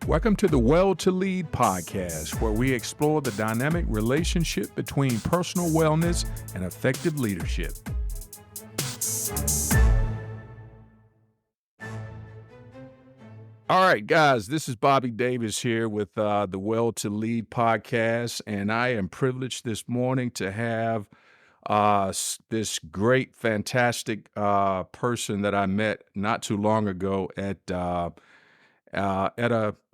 Welcome to the Well to Lead podcast, where we explore the dynamic relationship between personal wellness and effective leadership. All right, guys, this is Bobby Davis here with the Well to Lead podcast, and I am privileged this morning to have this great, fantastic person that I met not too long ago at a,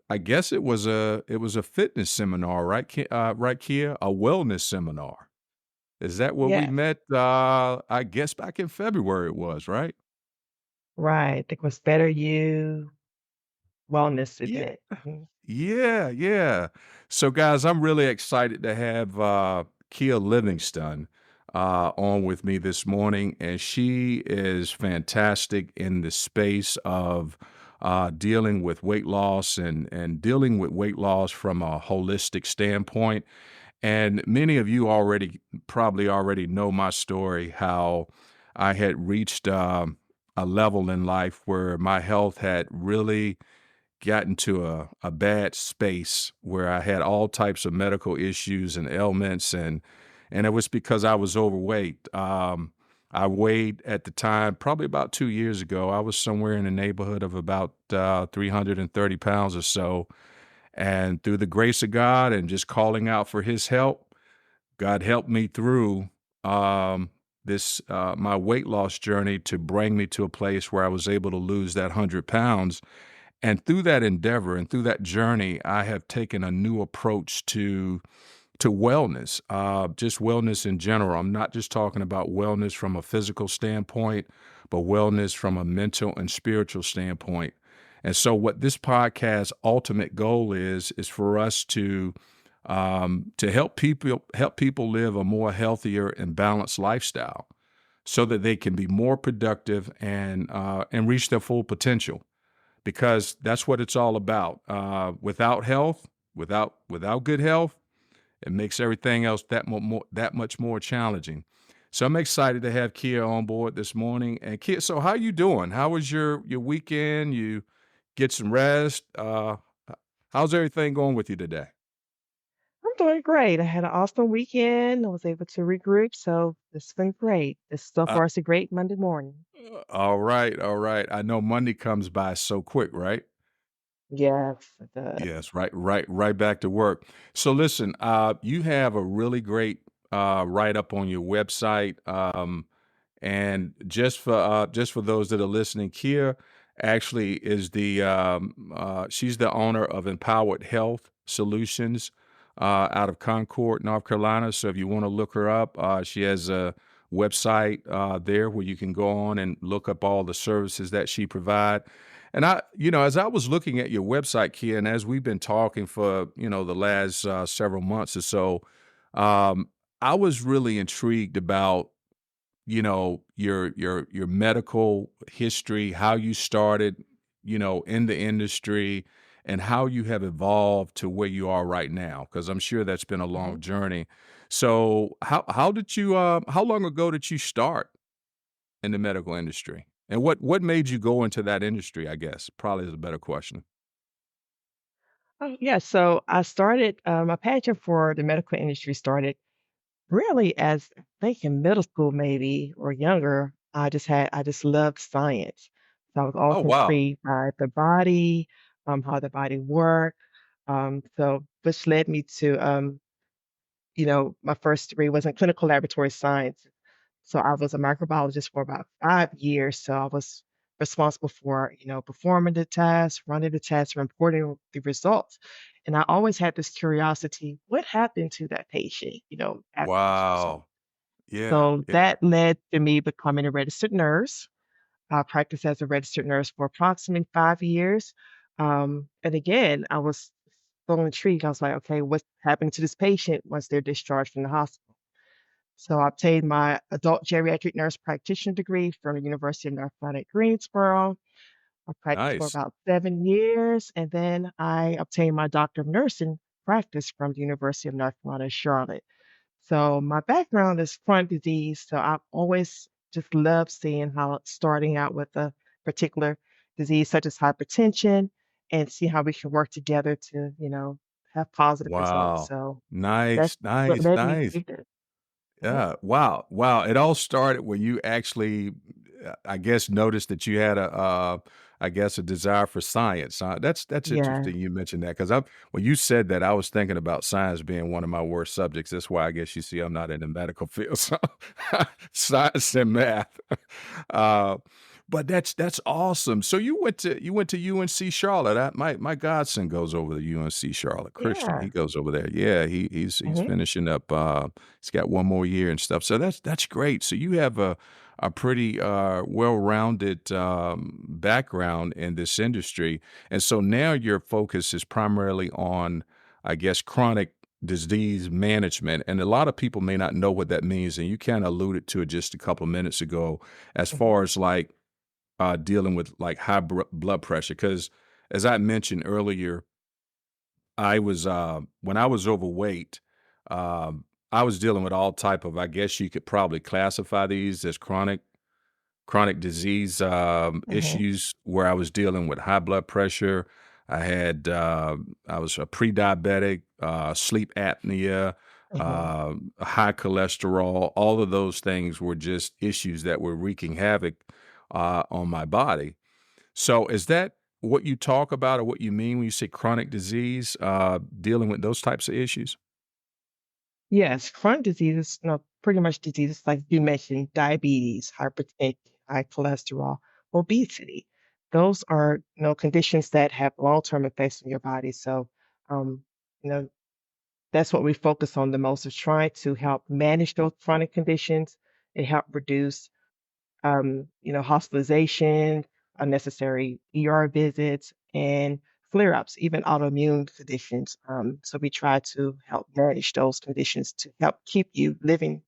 I guess it was a fitness seminar, right? Right, Kia, a wellness seminar. Is that where we Yes, met? I guess back in February it was, right? right. It was Better You Wellness Yeah, event. Mhm. yeah. So, guys, I'm really excited to have Kia Livingston on with me this morning, and she is fantastic in the space of dealing with weight loss and dealing with weight loss from a holistic standpoint. And many of you probably already know my story, how I had reached a level in life where my health had really gotten to a bad space where I had all types of medical issues and ailments, and it was because I was overweight. I weighed at the time, probably about 2 years ago, I was somewhere in the neighborhood of about 330 pounds or so. And through the grace of God and just calling out for his help, God helped me through this my weight loss journey to bring me to a place where I was able to lose that 100 pounds. And through that endeavor and through that journey, I have taken a new approach to wellness, just wellness in general. I'm not just talking about wellness from a physical standpoint, but wellness from a mental and spiritual standpoint. And so, what this podcast's ultimate goal is for us to help people live a more healthier and balanced lifestyle, so that they can be more productive and reach their full potential, because that's what it's all about. Without health, without good health, it makes everything else that much more challenging. So I'm excited to have Kia on board this morning. And Kia, so how you doing? How was your weekend? You get some rest? How's everything going with you today? I'm doing great. I had an awesome weekend. I was able to regroup, so it's been great. This so Uh, far it's a great Monday morning. all right, all right. I know Monday comes by so quick, right? Yes, it does. Yes, right back to work. So listen, you have a really great write up on your website. And just for those that are listening, Kia actually is she's the owner of Empowered Health Solutions out of Concord, North Carolina. So if you want to look her up, she has a website there where you can go on and look up all the services that she provide. And as I was looking at your website, Kia, and as we've been talking for the last several months or so, um, I was really intrigued about your medical history, how you started, in the industry, and how you have evolved to where you are right now, because I'm sure that's been a Mhm. long journey. So how long ago did you start in the medical industry? And what made you go into that industry, I guess, probably is a better question. Oh, yeah. So I started my passion for the medical industry started really as I think in middle school maybe or younger. I just loved science. So I was always Oh, wow. intrigued by the body, how the body worked. So which led me to my first degree was in clinical laboratory science. So I was a microbiologist for about 5 years. So I was responsible for, performing the tests, running the tests, reporting the results. And I always had this curiosity, what happened to that patient, after those results? Wow. Yeah, So yeah. that led to me becoming a registered nurse. I practiced as a registered nurse for approximately 5 years. And again, I was so intrigued. I was like, okay, what's happening to this patient once they're discharged from the hospital? So I obtained my adult geriatric nurse practitioner degree from the University of North Carolina at Greensboro. I practiced for Nice. about 7 years, and then I obtained my doctor of nursing practice from the University of North Carolina at Charlotte. So my background is chronic disease, so I've always just loved seeing how it's starting out with a particular disease such as hypertension and see how we can work together to, have positive results. Wow. So that's Nice, what nice, led me nice. to this. Mhm. Yeah. Wow. Wow. It all started when you actually, I guess, noticed that you had I guess, a desire for science. That's Yeah. interesting. You mentioned that because when you said that, I was thinking about science being one of my worst subjects. That's why I guess you see I'm not in the medical field. So science and math. Uh, but that's awesome. So you went to UNC Charlotte. My godson goes over to UNC Charlotte. Christian, Yeah. he goes over there. Yeah, he's Mhm. finishing up. He's got one more year and stuff. So that's great. So you have a pretty well-rounded background in this industry, and so now your focus is primarily on, I guess, chronic disease management. And a lot of people may not know what that means, and you kind of alluded to it just a couple of minutes ago, as Mhm. far as like dealing with like high blood pressure. Because as I mentioned earlier, I was when I was overweight, um, I was dealing with all type of, I guess you could probably classify these as chronic disease Mhm. issues, where I was dealing with high blood pressure. I had I was a pre-diabetic, sleep apnea, Mhm. high cholesterol. All of those things were just issues that were wreaking havoc on my body. So is that what you talk about or what you mean when you say chronic disease, dealing with those types of issues? Yes, chronic diseases, pretty much diseases like you mentioned, diabetes, hypertension, high cholesterol, obesity. Those are, conditions that have long-term effects on your body. So, um, you know, that's what we focus on the most is trying to help manage those chronic conditions and help reduce hospitalization, unnecessary ER visits, and flare-ups, even autoimmune conditions. So we try to help manage those conditions to help keep you living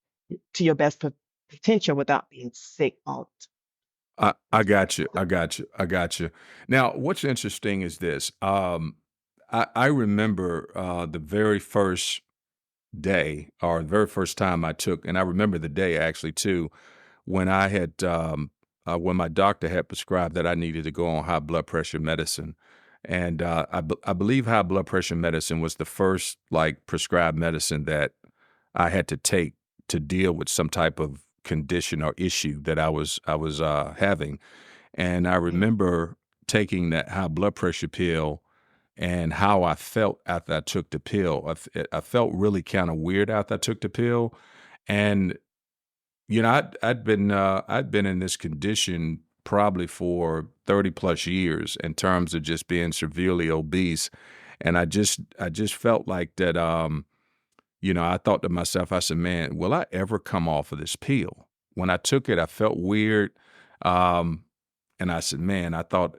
to your best potential without being sick all the I got you. I got you. I got you. Now, what's interesting is this. I remember the very first day or the very first time I took, and I remember the day actually too, when I had when my doctor had prescribed that I needed to go on high blood pressure medicine, and I believe high blood pressure medicine was the first like prescribed medicine that I had to take to deal with some type of condition or issue that I was having. And I time. remember taking that high blood pressure pill and how I felt after I took the pill. I felt really kind of weird after I took the pill, and I'd been in this condition probably for 30 plus years in terms of just being severely obese, and I just felt like that. I thought to myself, I said, "Man, will I ever come off of this pill?" When I took it, I felt weird, um, and I said, "Man," I thought,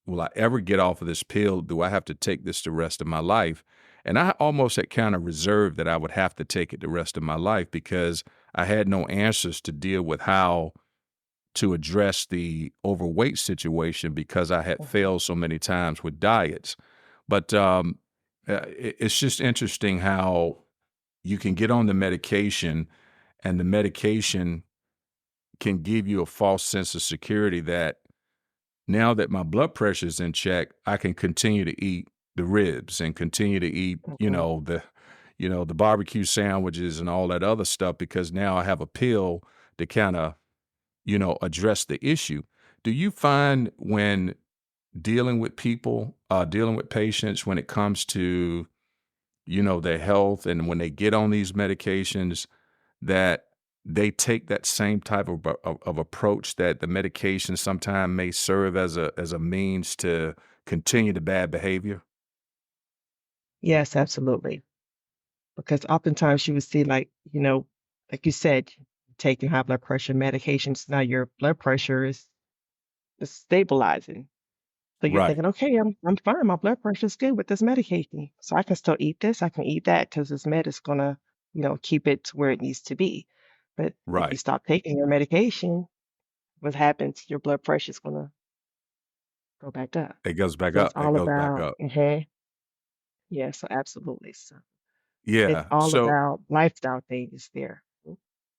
"Will I ever get off of this pill? Do I have to take this the rest of my life?" And I almost had kind of reserved that I would have to take it the rest of my life because I had no answers to deal with how to address the overweight situation because I had Mhm. failed so many times with diets. But it's just interesting how you can get on the medication and the medication can give you a false sense of security that now that my blood pressure is in check, I can continue to eat the ribs and continue to eat, Mhm. the barbecue sandwiches and all that other stuff because now I have a pill to kind of, address the issue. Do you find when dealing with people, dealing with patients when it comes to, their health and when they get on these medications that they take that same type of approach that the medication sometimes may serve as a means to continue the bad behavior? Yes, absolutely. Because oftentimes you would see, like you said, taking high blood pressure medications, now your blood pressure is stabilizing. So you're Right, thinking, okay, I'm fine. My blood pressure is good with this medication. So I can still eat this, I can eat that because this med is gonna, keep it to where it needs to be. But if you right. stop taking your medication, what happens? Your blood pressure is gonna go back up. It goes back So it's up. It all goes back about, up. yeah, so absolutely. So it's Yeah. all So about lifestyle changes there.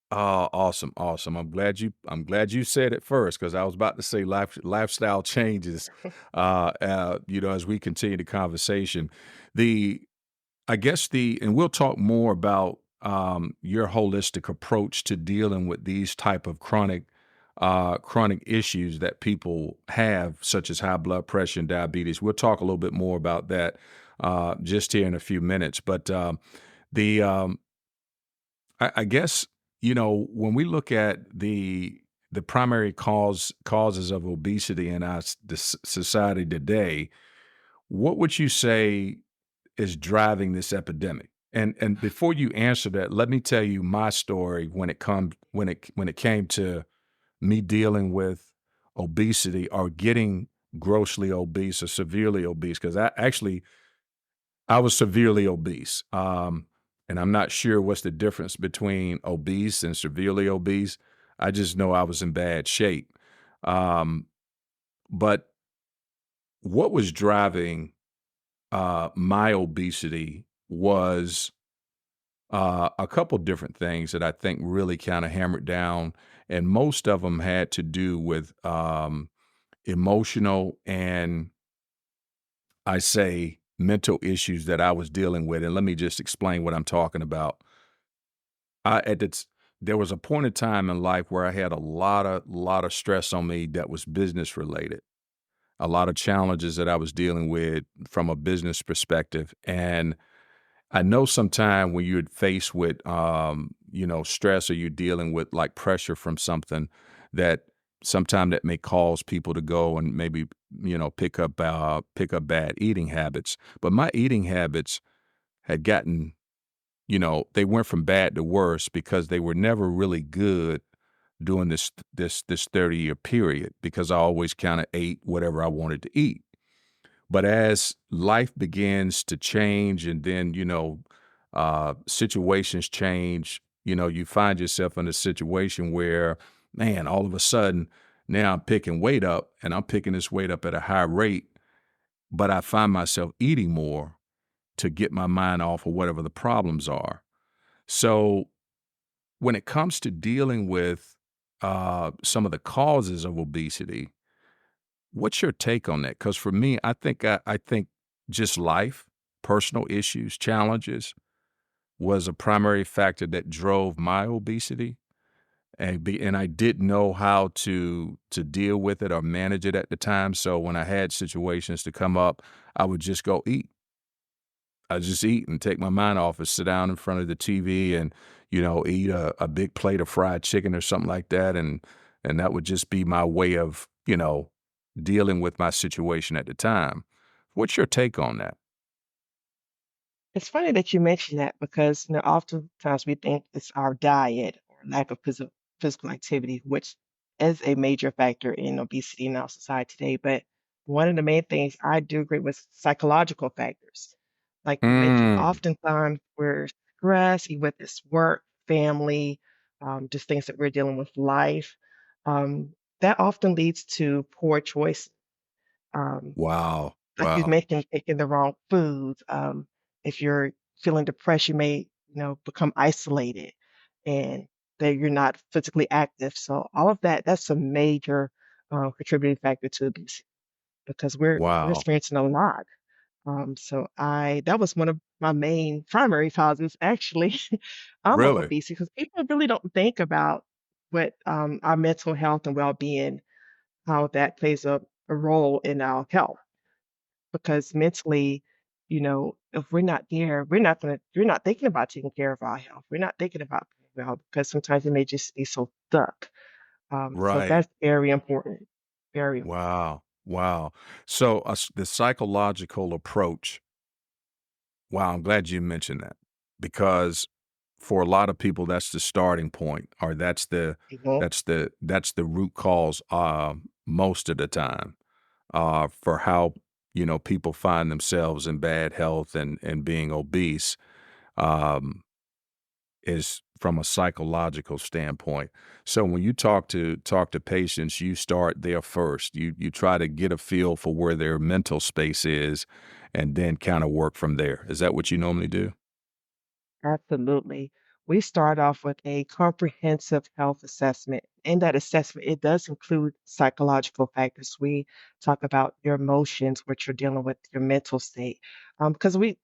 Oh, awesome, awesome. I'm glad you said it first because I was about to say lifestyle changes, as we continue the conversation. The I guess and we'll talk more about your holistic approach to dealing with these type of chronic issues that people have, such as high blood pressure and diabetes. We'll talk a little bit more about that just here in a few minutes. But the I guess when we look at the primary causes of obesity in our society today, what would you say is driving this epidemic? And before you answer that, let me tell you my story when it came to me dealing with obesity or getting grossly obese or severely obese because I was severely obese. And I'm not sure what's the difference between obese and severely obese. I just know I was in bad shape. Um, but what was driving my obesity was a couple different things that I think really kind of hammered down, and most of them had to do with emotional and I say mental issues that I was dealing with. And let me just explain what I'm talking about. I at its There was a point in time in life where I had a lot of stress on me that was business related. A lot of challenges that I was dealing with from a business perspective. And I know sometime when you're faced with stress or you're dealing with like pressure from something that sometime that may cause people to go and maybe pick up bad eating habits. But my eating habits had gotten they went from bad to worse because they were never really good during this 30-year period because I always kind of ate whatever I wanted to eat. But as life begins to change and then, situations change, you find yourself in a situation where, man, all of a sudden now I'm picking weight up and I'm picking this weight up at a high rate, but I find myself eating more to get my mind off of whatever the problems are. So when it comes to dealing with some of the causes of obesity, what's your take on that? Because for me, I think just life, personal issues, challenges was a primary factor that drove my obesity, and I didn't know how to deal with it or manage it at the time. So when I had situations to come up, I would just go eat. I just eat and take my mind off and sit down in front of the TV and eat a big plate of fried chicken or something like that, and that would just be my way of dealing with my situation at the time. What's your take on that? It's funny that you mention that because, oftentimes we think it's our diet or lack of physical activity, which is a major factor in obesity in our society today. But one of the main things I do agree with psychological factors. Like you mentioned, Mm, oftentimes we're stressed with this work, family, just things that we're dealing with life. Um, that often leads to poor choices. Um, wow, like you wow, mentioned, taking the wrong foods. If you're feeling depressed, you may, become isolated and that you're not physically active. So all of that, that's a major contributing factor to obesity because we're wow. experiencing a lot. So that was one of my main primary causes actually of Really? obesity because people really don't think about what our mental health and well-being, how that plays a role in our health because mentally, if we're not there, we're not thinking about taking care of our health. We're not thinking about being well because sometimes we may just be so stuck. So Right. that's very important. Very important. Wow, wow. So the psychological approach. Wow, I'm glad you mentioned that because for a lot of people, that's the starting point, or Mhm. that's the root cause most of the time for how people find themselves in bad health and being obese um, is from a psychological standpoint. So when you talk to patients, you start there first. You try to get a feel for where their mental space is, and then kind of work from there. Is that what you normally do? Absolutely. we start off with a comprehensive health assessment. In that assessment, it does include psychological factors. We talk about your emotions, what you're dealing with, your mental state. Because we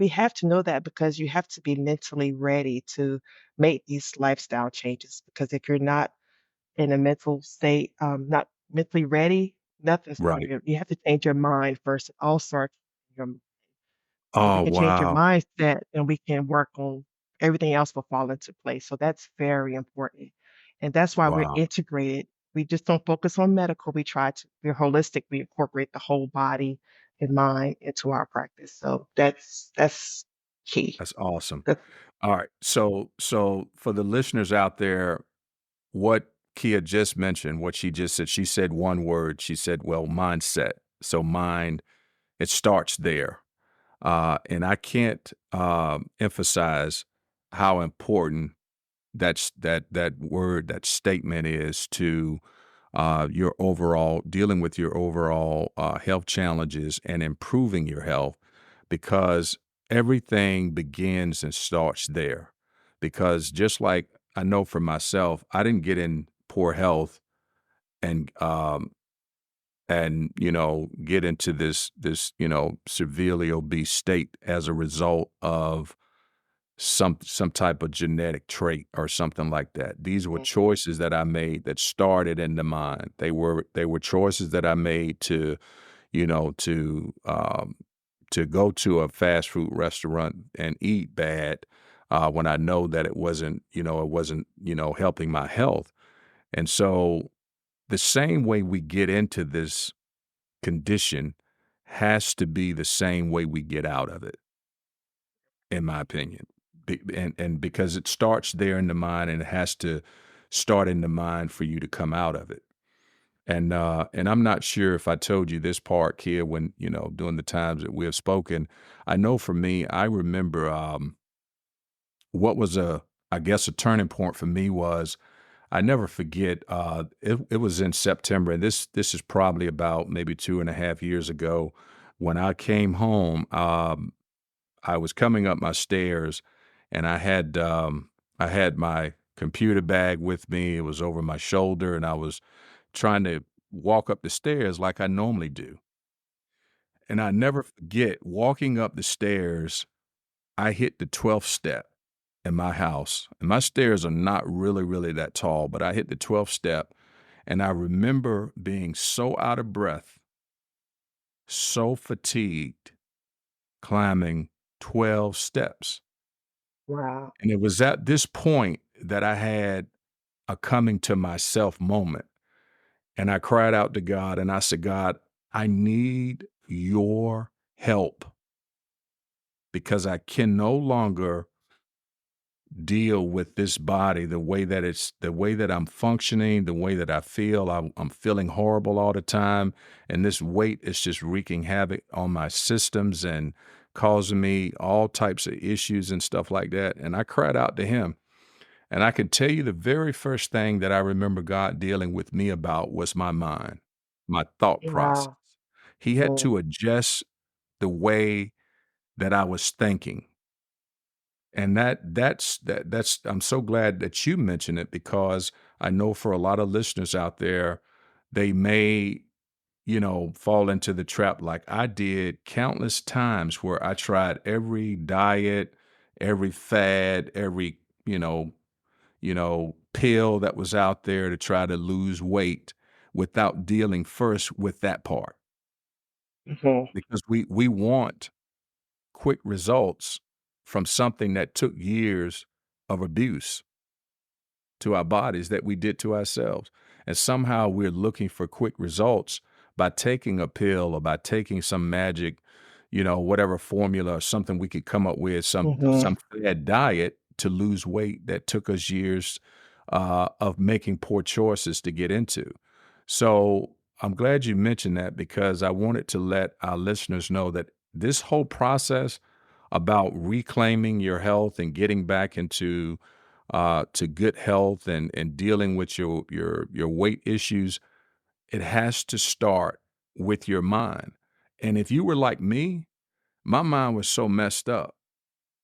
have to know that because you have to be mentally ready to make these lifestyle changes. Because if you're not in a mental state, not mentally ready, nothing's going Right. to, you have to change your mind first. It all starts with your, so if we Oh, can change your wow. mindset, then we can work on everything else will fall into place. So that's very important. And that's why we're Wow. integrated. We just don't focus on medical. We try to, we're holistic. We incorporate the whole body and mind into our practice. So that's key. That's awesome. That's All right. So for the listeners out there, what Kia just mentioned, what she just said, she said one word. She said, well, mindset. So mind, it starts there. And I can't emphasize how important that word, that statement is to your overall dealing with your overall health challenges and improving your health, because everything begins and starts there. Because just like I know for myself, I didn't get in poor health and get into this severely obese state as a result of some type of genetic trait or something like that. These were mhm, choices that I made that started in the mind. They were choices that I made you know, to um, to go to a fast food restaurant and eat bad when I know that it wasn't helping my health. And so the same way we get into this condition has to be the same way we get out of it, in my opinion. And because it starts there in the mind, and it has to start in the mind for you to come out of it. And I'm not sure if I told you this part, Kia, when, during the times that we have spoken. I know for me, I remember what was I guess a turning point for me was, I never forget, it was in September, and this is probably about maybe 2.5 years ago. When I came home, I was coming up my stairs, and I had my computer bag with me. It was over my shoulder, and I was trying to walk up the stairs like I normally do. And I never forget walking up the stairs, I hit the 12th step in my house. And my stairs are not really, really that tall, but I hit the 12th step, and I remember being so out of breath, so fatigued, climbing 12 steps. wow. And it was at this point that I had a coming to myself moment. And I cried out to God, and I said, God, I need your help, because I can no longer deal with this body the way that I'm functioning, the way that I feel. I'm feeling horrible all the time. And this weight is just wreaking havoc on my systems and causing me all types of issues and stuff like that. And I cried out to him. And I can tell you the very first thing that I remember God dealing with me about was my mind, my thought process. Wow. He had Mm, to adjust the way that I was thinking. And that's I'm so glad that you mentioned it, because I know for a lot of listeners out there, they may, fall into the trap like I did countless times, where I tried every diet, every fad, every, pill that was out there to try to lose weight, without dealing first with that part. mhm, Because we want quick results from something that took years of abuse to our bodies that we did to ourselves. And somehow we're looking for quick results by taking a pill, or by taking some magic, whatever formula or something we could come up with, mhm, some fad diet to lose weight that took us years of making poor choices to get into. So I'm glad you mentioned that, because I wanted to let our listeners know that this whole process about reclaiming your health and getting back into to good health, and dealing with your weight issues, it has to start with your mind. And if you were like me, my mind was so messed up,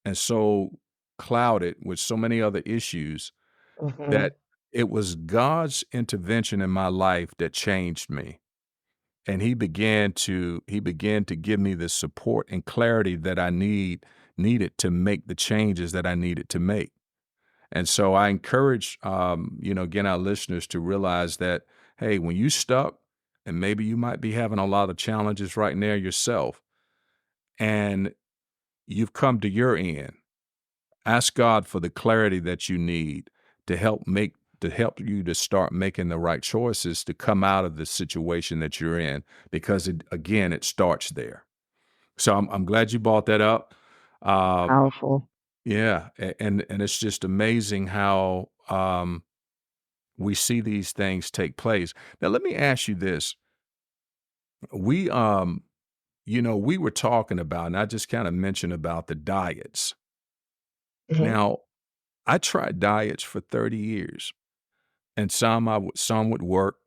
and so clouded with so many other issues Mhm. that it was God's intervention in my life that changed me. And he began to give me the support and clarity that I needed to make the changes that I needed to make. And so I encourage, again, our listeners to realize that, hey, when you stuck, and maybe you might be having a lot of challenges right now yourself, and you've come to your end, ask God for the clarity that you need to help you to start making the right choices to come out of the situation that you're in, because it starts there. So I'm glad you brought that up. Uh, Powerful. yeah, and it's just amazing how we see these things take place. Now, let me ask you this: we we were talking about, and I just kind of mentioned about the diets. Mhm. Now, I tried diets for 30 years, and some would work,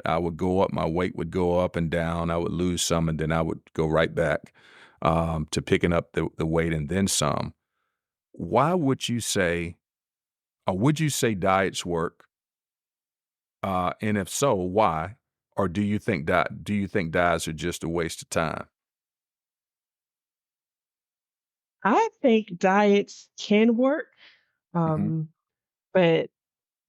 I would go up, my weight would go up and down, I would lose some, and then I would go right back to picking up the weight and then some. Why would you say, or would you say diets work? And if so, why? Or do you think diets are just a waste of time? I think diets can work, Mhm. um, but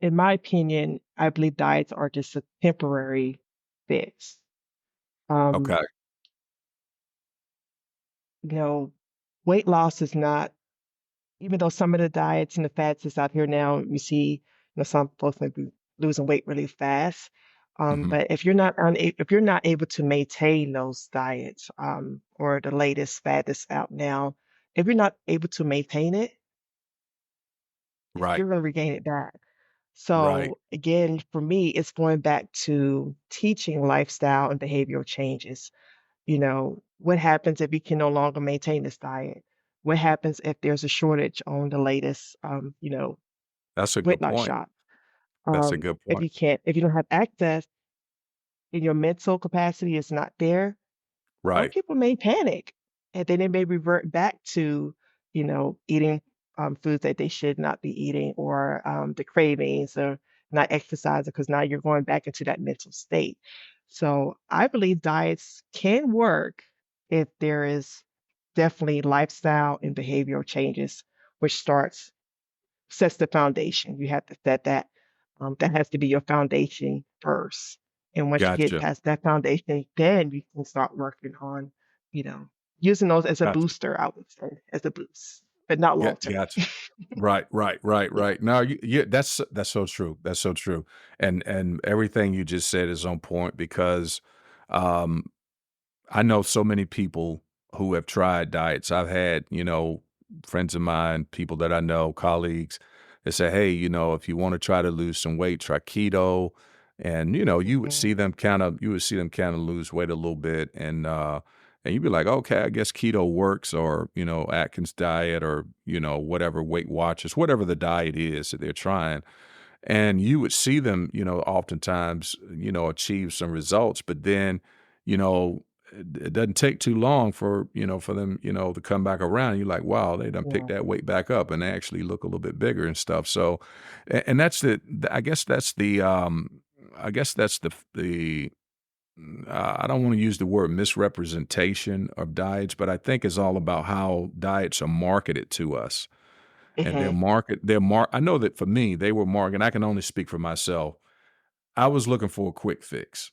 in my opinion, I believe diets are just a temporary fix. Um, Okay. you know, weight loss is not, even though some of the diets and the fads that's out here now, you see, some folks may be losing weight really fast. Mhm. But if you're not able to maintain those diets, or the latest fad that's out now, if you're not able to maintain it, Right. you're going to regain it back. Right. So again, for me, it's going back to teaching lifestyle and behavioral changes. What happens if you can no longer maintain this diet? What happens if there's a shortage on the latest, That's a weight good loss point. shot? That's a good If point. if you don't have access and your mental capacity is not there, some Right. people may panic, and then they may revert back to, eating foods that they should not be eating, or the cravings, or not exercising, because now you're going back into that mental state. So I believe diets can work if there is definitely lifestyle and behavioral changes, which sets the foundation. You have to set that. That has to be your foundation first. And once you get Gotcha. past that foundation, then you can start working on, you know, using those as a Gotcha. booster, I would say, as a boost, but not long term. Gotcha. Right, right, right, Yeah. right. No, that's so true. That's so true. And everything you just said is on point because um I know so many people who have tried diets. I've had, friends of mine, people that I know, colleagues that say, "Hey, if you want to try to lose some weight, try keto." And you would Mhm. see them kind of lose weight a little bit, and you'd be like, "Okay, I guess keto works," or Atkins diet, or whatever, Weight Watchers, whatever the diet is that they're trying. And you would see them, oftentimes, achieve some results, but then, you know, it doesn't take too long for them, to come back around. You're like, wow, they done picked Yeah. that weight back up and they actually look a little bit bigger and stuff. So, and that's I don't want to use the word misrepresentation of diets, but I think it's all about how diets are marketed to us, and Mhm. I know that for me, they were marketed. I can only speak for myself. I was looking for a quick fix.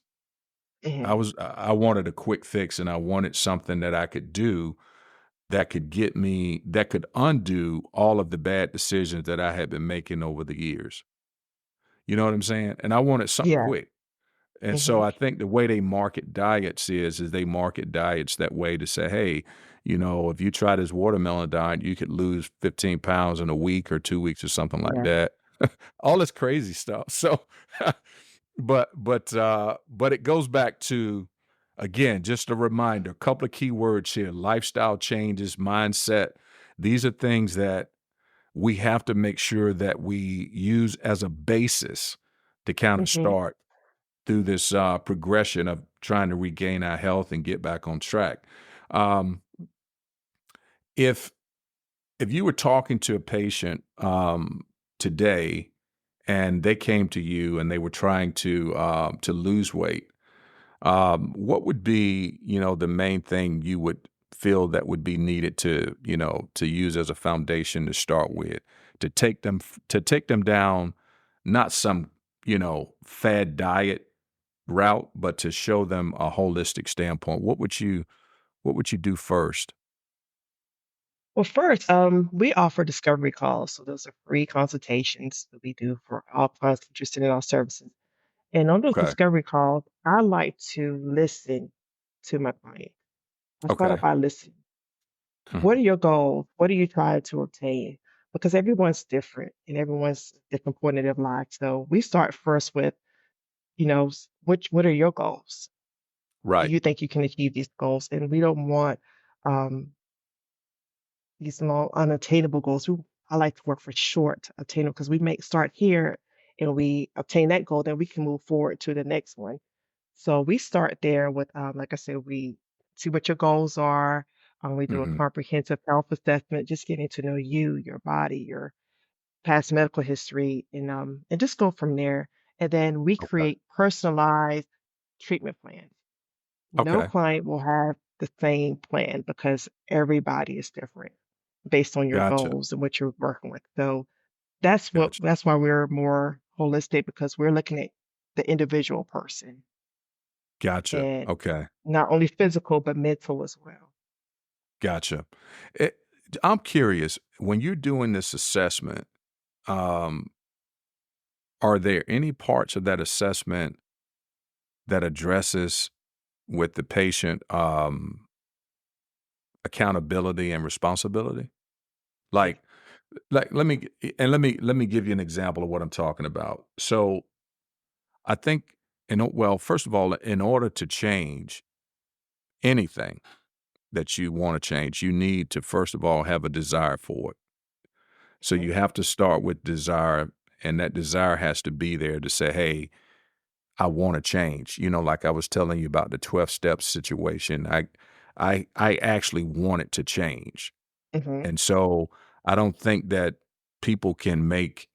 Mhm. I wanted a quick fix, and I wanted something that I could do that could undo all of the bad decisions that I had been making over the years. You know what I'm saying? And I wanted something Yeah. quick. And so Mhm. I think the way they market diets is they market diets that way to say, hey, if you try this watermelon diet, you could lose 15 pounds in a week or 2 weeks or something like Yeah. that. All this crazy stuff. So, but it goes back to, again, just a reminder, a couple of key words here: lifestyle changes, mindset. These are things that we have to make sure that we use as a basis to kind of Mhm. start through this progression of trying to regain our health and get back on track. Um, if if you were talking to a patient today and they came to you and they were trying to lose weight, what would be, the main thing you would feel that would be needed to, to use as a foundation to start with, to take them down, not some, fad diet route, but to show them a holistic standpoint. What would you do first? Well, first, we offer discovery calls. So those are free consultations that we do for all clients interested in our services. And on those Okay. discovery calls, I like to listen to my client. I start Okay. off by listening. What Mhm. are your goals? What are you trying to obtain? Because everyone's different and everyone's at a different point in their life. So we start first with, what are your goals? Do Right. you think you can achieve these goals? And we don't want um, these long, unattainable goals. I like to work for short, attainable because we make start here and we obtain that goal, then we can move forward to the next one. So we start there with, like I said, we see what your goals are. We do a Mhm. comprehensive health assessment, just getting to know you, your body, your past medical history, and just go from there. And then we Okay. create personalized treatment plans. No Okay. client will have the same plan because everybody is different based on your Gotcha. goals and what you're working with. So that's what Gotcha. that's why we're more holistic because we're looking at the individual person Gotcha. and Okay. not only physical but mental as well. Gotcha. Eh, I'm curious, when you're doing this assessment, um, are there any parts of that assessment that addresses with the patient, accountability and responsibility? Yeah. Like let me give you an example of what I'm talking about. So, I think well, first of all, in order to change anything that you wanna change, you need to, first of all, have a desire for it. So Mhm. you have to start with desire, and that desire has to be there to say, "Hey, I wanna change." Like I was telling you about the 12 steps situation, I actually wanted to change. Mhm. And so I don't think that people can make,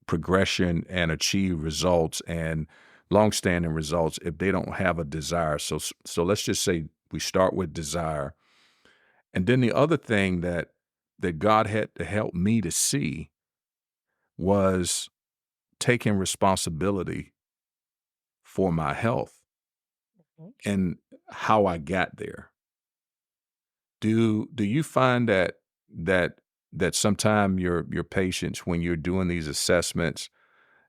progression and achieve results and longstanding results if they don't have a desire. So let's just say we start with desire. And then the other thing that God had to help me to see was taking responsibility for my health Mhm. and how I got there. Do you find that that sometime your patients, when you're doing these assessments,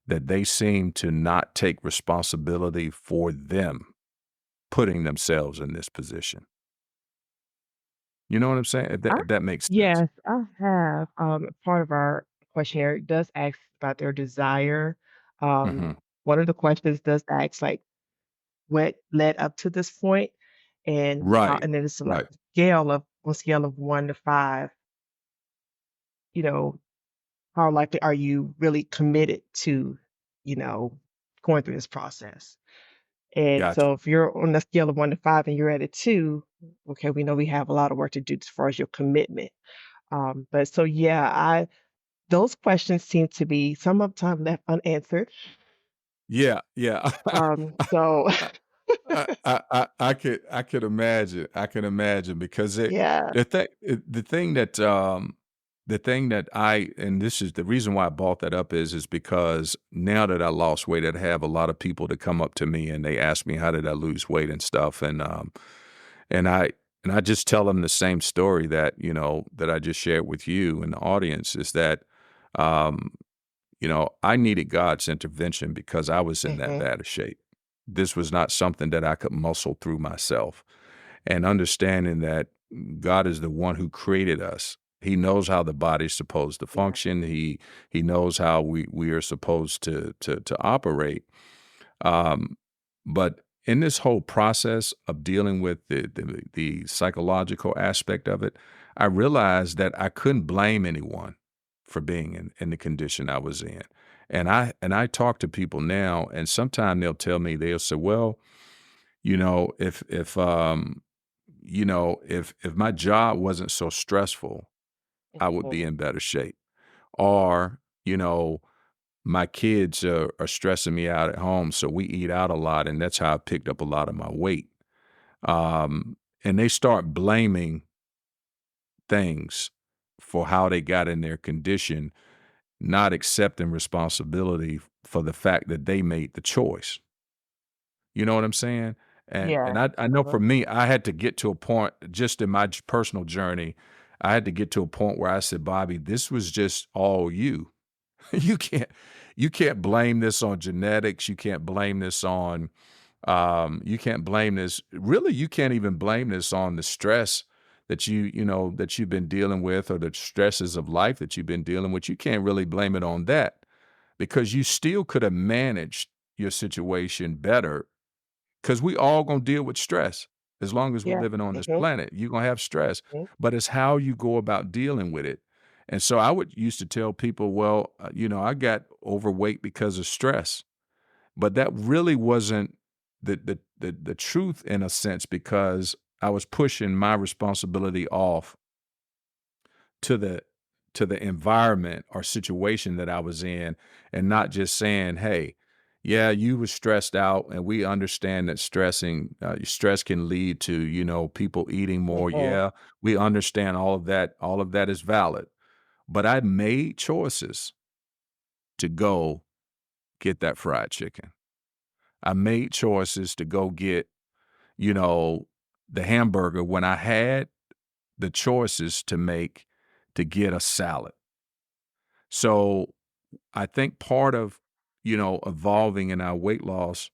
that they seem to not take responsibility for them putting themselves in this position? You know what I'm saying? If that I if that makes sense. Yes, I have. Part of our questionnaire does ask about their desire. Mhm. One of the questions does ask like what led up to this point Right. and then it's like Right. on scale of 1 to 5, you know, how likely are you really committed to, you know, going through this process? And Gotcha. so if you're on a scale of 1 to 5 and you're at a 2, okay, we know we have a lot of work to do as far as your commitment. But so yeah, I those questions seem to be some of the time left unanswered. Yeah, yeah. So I could imagine. I can imagine because yeah. the thing that I and this is the reason why I brought that up is because now that I lost weight, I have a lot of people that come up to me and they ask me how did I lose weight and stuff, and I just tell them the same story that that I just shared with you and the audience is that um, I needed God's intervention because I was in that Mhm. bad a shape. This was not something that I could muscle through myself. And understanding that God is the one who created us. He knows how the body's supposed to Yeah. function. He knows how we are supposed to operate. Um, but in this whole process of dealing with the psychological aspect of it, I realized that I couldn't blame anyone for being in the condition I was in. And I talk to people now, and sometimes they'll tell me they'll say, "Well, if if my job wasn't so stressful, I would be Mhm. in better shape. Or, my kids are stressing me out at home, so we eat out a lot, and that's how I picked up a lot of my weight. And they start blaming things for how they got in their condition, not accepting responsibility for the fact that they made the choice. You know what I'm saying? And Yeah. I know Uh-huh. for me, I had to get to a point just in my personal journey, I had to get to a point where I said, "Bobby, this was just all you." You can't you can't blame this on genetics, you can't blame this on, you can't blame this really, you can't even blame this on the stress that that you've been dealing with or the stresses of life that you've been dealing with. You can't really blame it on that because you still could have managed your situation better. Because we all gonna deal with stress as long as we're Yeah. living on this Mhm. planet. You're gonna have stress, Mhm. but it's how you go about dealing with it. And so I would used to tell people, well, I got overweight because of stress, but that really wasn't the truth in a sense because I was pushing my responsibility off to the environment or situation that I was in and not just saying, "Hey, yeah, you were stressed out and we understand that stress can lead to, people eating more. Mhm. Yeah, we understand all of that. All of that is valid." But I made choices to go get that fried chicken. I made choices to go get, you know, the hamburger when I had the choices to make to get a salad. So I think part of, evolving in our weight loss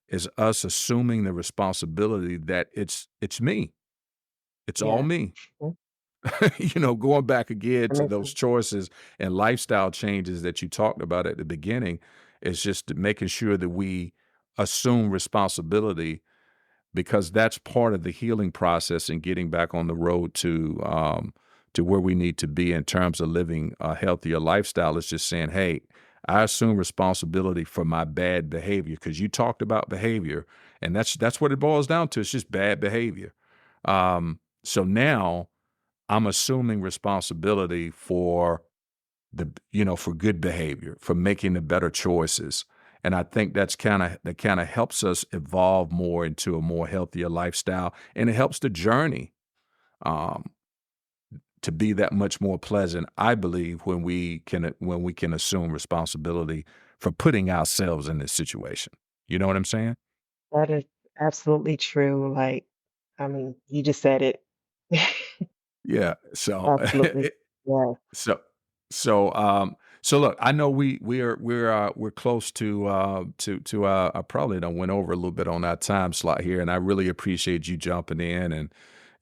is us assuming the responsibility that it's me. It's all Yeah. me. Mhm. Going back again That to makes those choices and lifestyle changes that you talked about at the beginning, is just making sure that we assume responsibility because that's part of the healing process and getting back on the road to where we need to be in terms of living a healthier lifestyle. Is just saying, hey, I assume responsibility for my bad behavior because you talked about behavior, and that's what it boils down to. It's just bad behavior. So now I'm assuming responsibility for for good behavior, for making the better choices. And I think that kind of helps us evolve more into a more healthier lifestyle. And it helps the journey um, to be that much more pleasant, I believe, when we can assume responsibility for putting ourselves in this situation. You know what I'm saying? That is absolutely true. Like, I mean, you just said it. Yeah. So Absolutely. Yeah. So so look, I know we're close to I probably done went over a little bit on our time slot here, and I really appreciate you jumping in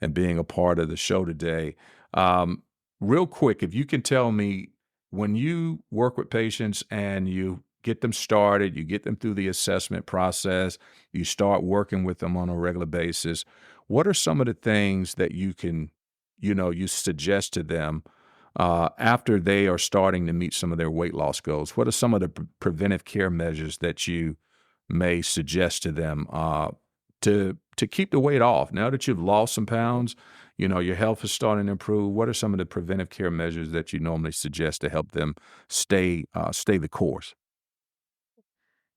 and being a part of the show today. Um, Real quick, if you can tell me when you work with patients and you get them started, you get them through the assessment process, you start working with them on a regular basis, what are some of the things that you suggest to them after they are starting to meet some of their weight loss goals? What are some of the preventive care measures that you may suggest to them to keep the weight off? Now that you've lost some pounds, your health is starting to improve. What are some of the preventive care measures that you normally suggest to help them stay the course?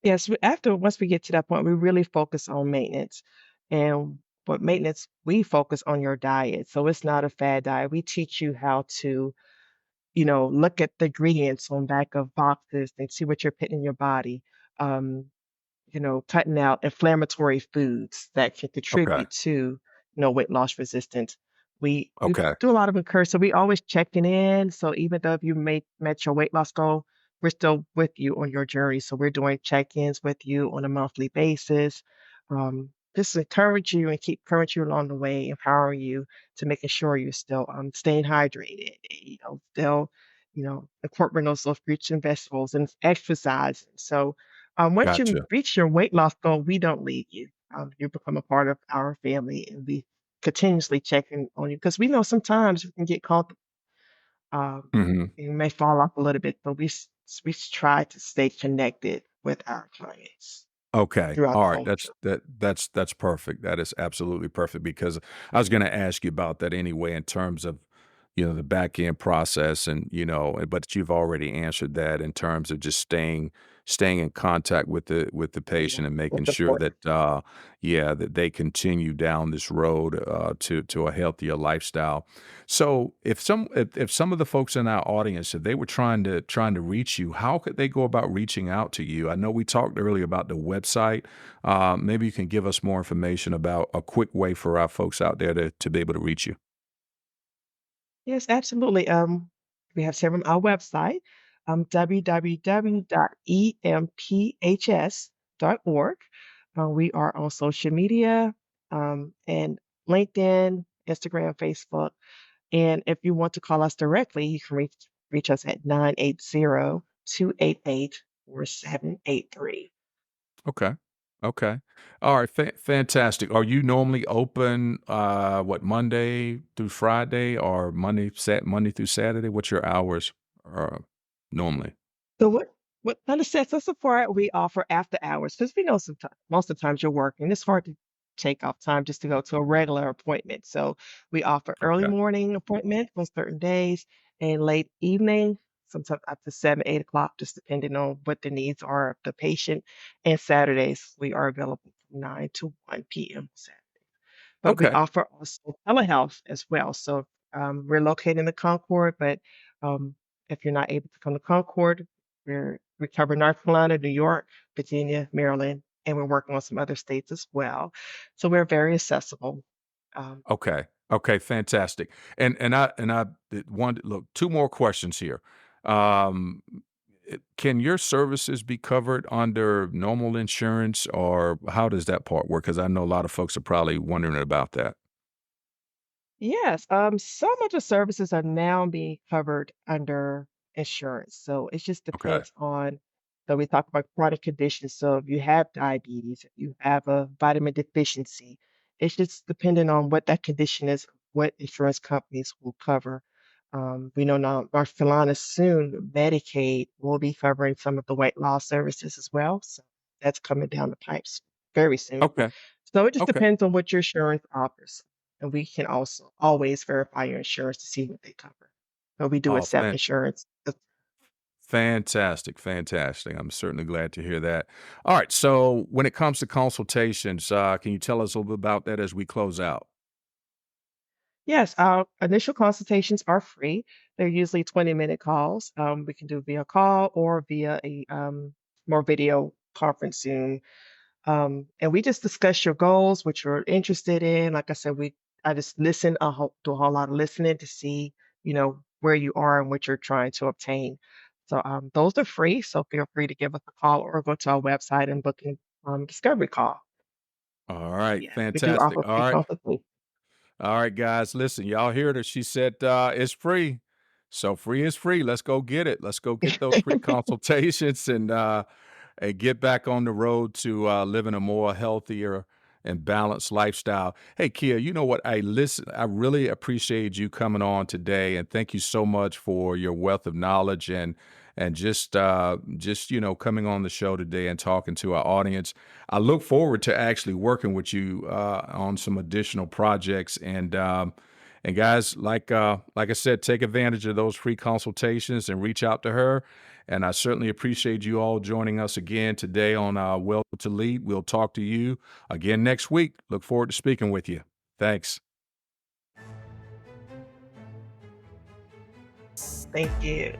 Yes, after once we get to that point, we really focus on maintenance. And what maintenance, we focus on your diet. So it's not a fad diet. We teach you how to, look at the ingredients on back of boxes and see what you're putting in your body. Um, cutting out inflammatory foods that can Okay. contribute to, weight loss resistance. We Okay. do a lot of encourage, so we always checking in. So even though if you met your weight loss goal, we're still with you on your journey. So we're doing check-ins with you on a monthly basis. Just encourage you and keep encouraging you along the way, empowering you to making sure you're still staying hydrated, still, incorporating those fruits and vegetables and exercising. So once you Gotcha. reach your weight loss goal, we don't leave you. You become a part of our family, and we continuously checking on you because we know sometimes you can get caught. Um, Hmm. you may fall off a little bit, but we try to stay connected with our clients. Okay. throughout the All right. whole trip. That's perfect. That is absolutely perfect because I was going to ask you about that anyway in terms of, the back end process and, but you've already answered that in terms of just staying in contact with the Yeah, patient and making that's sure important. that yeah, that they continue down this road to a healthier lifestyle. So if some of the folks in our audience, if they were trying to reach you, how could they go about reaching out to you? I know we talked earlier about the website. Maybe you can give us more information about a quick way for our folks out there to be able to reach you. Yes, absolutely. We have several on our website, www.emphs.org. We are on social media, and LinkedIn, Instagram, Facebook. And if you want to call us directly, you can reach us at 980-288-4783. Okay. Okay. All right. Fantastic. Are you normally open, what, Monday through Friday or Monday through Saturday? What's your hours normally? So what kind of sets us apart, we offer after hours because we know sometimes most of the times you're working. It's hard to take off time just to go to a regular appointment. So we offer early Okay. morning appointment on certain days and late evening, sometimes up to 7, 8 o'clock, just depending on what the needs are of the patient. And Saturdays we are available from 9 to 1 p.m. But we Okay. offer also telehealth as well. So we're located in the Concord, but um, if you're not able to come to Concord, we cover North Carolina, New York, Virginia, Maryland, and we're working on some other states as well. So we're very accessible. Um, Okay. Okay, fantastic. And I did one look, 2 more questions here. Um, can your services be covered under normal insurance, or how does that part work? Because I know a lot of folks are probably wondering about that. Yes, some of the services are now being covered under insurance. So it just Okay. depends on, so we talk about chronic conditions. So if you have diabetes, if you have a vitamin deficiency, it's just depending on what that condition is, what insurance companies will cover. We know now North Carolina soon, Medicaid will be covering some of the weight loss services as well. So that's coming down the pipes very soon. Okay. So it just Okay. depends on what your insurance offers. And we can also always verify your insurance to see what they cover. But we do Oh, accept insurance. fantastic, fantastic. I'm certainly glad to hear that. All right, so when it comes to consultations, can you tell us a little bit about that as we close out? Yes, our initial consultations are free. They're usually 20-minute calls. We can do via call or via a more video conference Zoom. And we just discuss your goals, what you're interested in. Like I said, I just listen, do a whole lot of listening to see, where you are and what you're trying to obtain. So those are free. So feel free to give us a call or go to our website and book a discovery call. All right, Yes, we do fantastic. offer All free right. consultation. All right, guys, listen, y'all heard her. She said it's free. So free is free. Let's go get it. Let's go get those free consultations and get back on the road to living a more healthier and balanced lifestyle. Hey, Kia, you know what? I really appreciate you coming on today, and thank you so much for your wealth of knowledge and just coming on the show today and talking to our audience. I look forward to actually working with you on some additional projects and guys, like I said, take advantage of those free consultations and reach out to her. And I certainly appreciate you all joining us again today on Well to Lead. We'll talk to you again next week. Look forward to speaking with you. Thanks. Thank you.